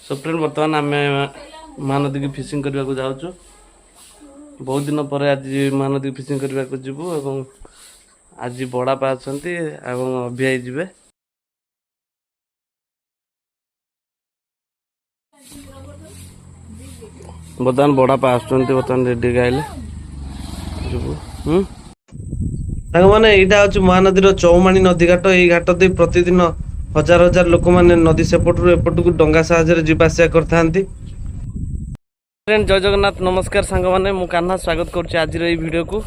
So friend बर्तमान आम महानदी की फिशिंग करने को जाऊँ। बहुत दिन पर आज महानदी फिशिंग करने को जीवु एवं आज बड़ापा अच्छा अभियाई जीवे। बर्तमान बड़ापा आसुच्च रेडी गाइले मैंने यहाँ हूँ महानदी चौमाणी नदी घाट। यही घाट दे प्रतिदिन हजार हजार लोक मैंने नदी सेपटू एपट को डंगा साहाय्य जीवासा करते। फ्रेंड जय जगन्नाथ नमस्कार सांग मैंने मु कान्हा स्वागत करुच्ची आज वीडियो को।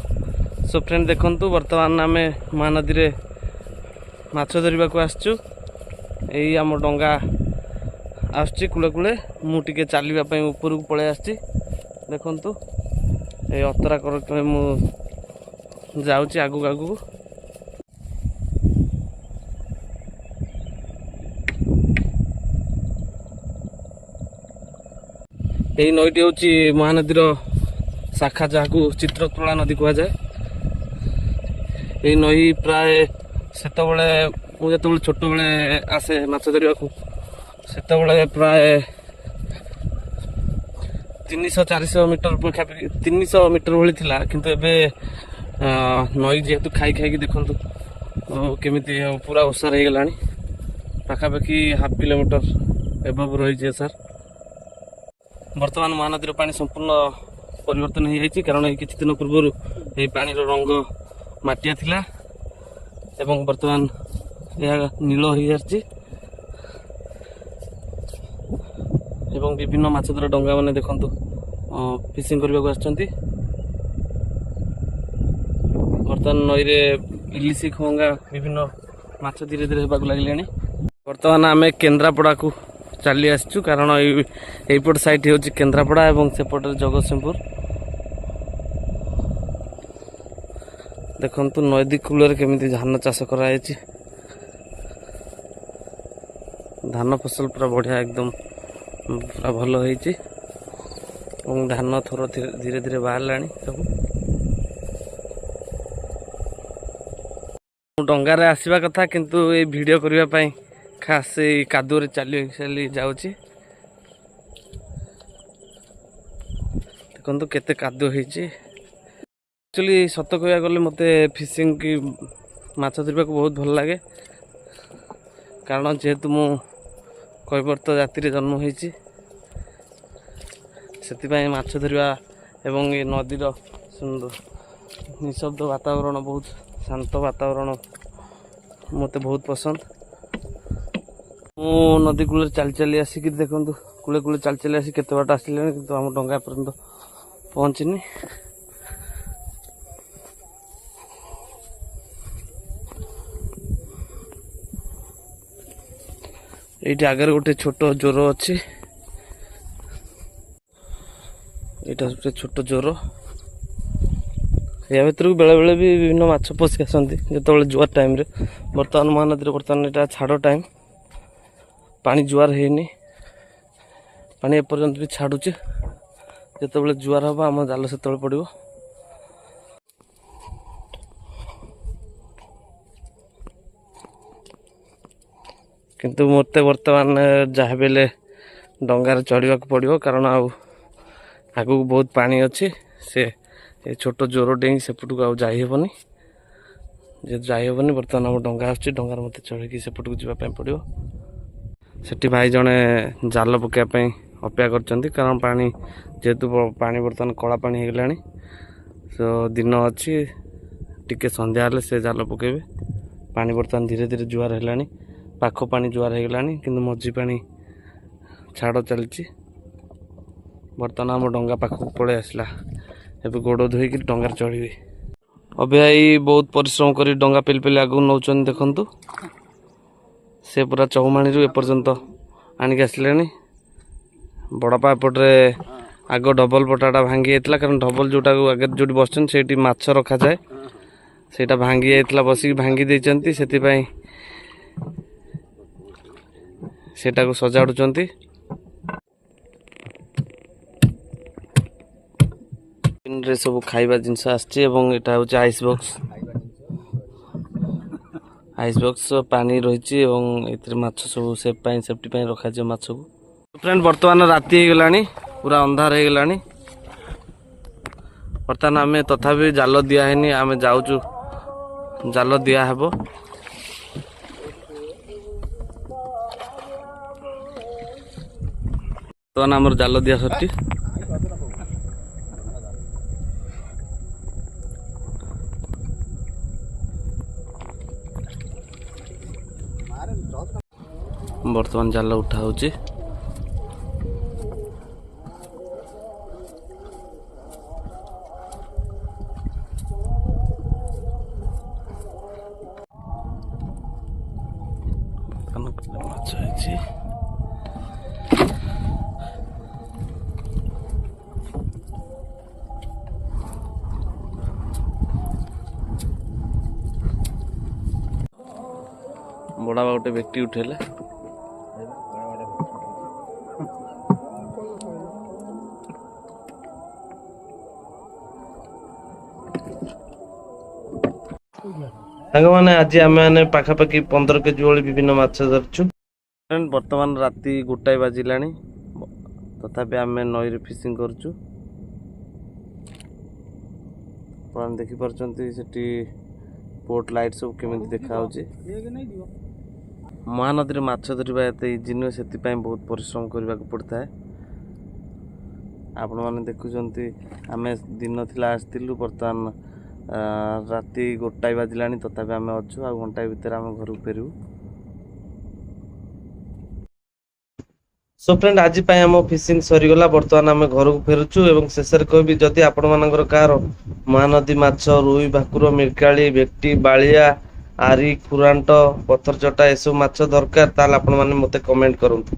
सो फ्रेंड देखंतु वर्तमान आम महानदी रे माछ धरने को आसचु। यही आम डंगा आसुच्ची कूले कूले मुझे चलवाई ऊपर को पलि आसची। देखंतु ये अतरा कर मु जाऊँगी आगू आगू। यही नईटी हूँ महानदीर शाखा जहाँ को चित्रतोला नदी कह जाए। यही नई प्राय से मुझे छोट बेले आसे माछ धरने को से प्राय 300-400 मीटर पाखापाखि 300 मीटर भली थिला किंतु एबे नई जेहेतु खाई खाई देखु केमी पूरा ओसार हो गला पाखापाखि हाफ किलोमीटर एबव रही सर। वर्तमान महानदी पानी संपूर्ण परिवर्तन हो जाए कारण किछि दिन पूर्व यही पानी रंग माटिया थिला एवं वर्तमान यह नील हो जाए एवं विभिन्न माछ धरा डंगा मैंने देखंतु फिशिंग करने को आछंती। वर्तमान नई रे इलिशी खोंगा विभिन्न माछ धीरे धीरे होगा लगे। वर्तमान आम केन्द्रापड़ा को चली आसचु कारण यहीपट साइड हूँ केन्द्रापड़ा एवं सेपटे जगतसिंहपुर। देखंतु नदी कूल केमी धान चाष कराई धान फसल पूरा बढ़िया एकदम पूरा भल हो धान थोर धीरे धीरे बाहर सब डंगार आसवा कथा किंतु ये वीडियो करने खास कादुअ चली जाऊँगी। देखो केते कादुअ एक्चुअली सत कह गले मत फिशिंग की माछ धरने को बहुत भल लगे कारण जेहेतु मु कैवर्त जाति जन्म होती से माछ धरवा एवं ये नदीर सुंदर निशब्द वातावरण बहुत शांत वातावरण मत बहुत पसंद। मु नदी कूल चली चली आसिक देखो कूले कूले चली चली आसिक केते बाट आसिले कि आम डंगा पर्यंत पहुँचनी। ये आगे गोटे छोट जोर अच्छी यहाँ गोटे छोट जोर या भर बेले बेले भी विभिन्न माछ पशि आसती जो जुआर टाइम रे। बर्तमान महानदी बर्तमान यहाँ छाड़ टाइम पानी जुआर है पानी एपर्यंत भी छाड़ुचे जो जुआर हम आम जाल से पड़ो। किंतु मत वर्तमान जहाँ बेले डंगार चढ़ा पड़ो कारण आगू बहुत पानी अच्छी से छोट जोर डेंगी सेपट को आईहबनी जे जाइहबनी। बर्तमान आम डंगा आस डंगार मत चढ़ी सेपट को जावाई पड़ो। सेठी भाई जड़े जाल पकाइवाई अपेक्षा कर कारण पानी जेहेतु पानी बर्तमान कला पानी हो गला तो दिन अच्छी टिके संध्या हेले से जाल पकेबे। पानी बर्तमान धीरे धीरे जुआर है पाख पानी जुआर हो गला कि मझी पानी छाड़ चलती। बर्तमान आम डंगा पाखक पलि आसला एवं गोड़ धोईक डंगार चढ़ी। अभियाई बहुत परिश्रम कर डंगा पेली पेली आगू नौ देखु से पूरा चौमाणी एपर्यंत आणिक आसिले। बड़पा एपटे आग डबल पटाटा भांगी जाता कारण डबल जोटा आगे जो बस से माछ रखा जाए से भांगी जाता बसिक भांगी देती से सजाड़ुंट। सब खाइबा जिनस आसटा हूँ आइस बॉक्स पानी रही माछ सब सेफ्टी रखा माछ को फ्रेंड बर्तमान राति हो गलानी पूरा अंधार हो गलानी बर्तमान आम तथापि जाल दिहनी आम जाऊँ जाल दिहब बर्तमान आमर जाल दिया सरी बर्तमान जाल उठा होची माछ है बड़ा गोटे व्यक्ति उठेले मैंने आज आम मैंने पाखापाखि 15 केजी वाली विभिन्न माछ धरचु बर्तमान राति 1 बाजिला तथापि आम नई फिशिंग करचु देखिपार से पोर्ट लाइट सब केमी देखा महानदी माछ धरवा एत इजी नुहे से बहुत परिश्रम करने को पड़ता है आपण मैंने देखुंत आम दिन थिला आसलु बर्तमान राति 1 बाजिला तथापि आम अच्छु आ घंटाए भितर आम घर फेरु सो फ्रेंड आज आम फिशिंग सरीगला बर्तमान आम घर को फेरुचु एवं शेष कहबी जदि आपण मानकर कार महानदी माछ रुई भाकुर मिरकाली भेक्टी बालिया आरी खुरांट पत्थर चटा एसब माछ दरकार ताल आपण माने मते कमेंट करंतु।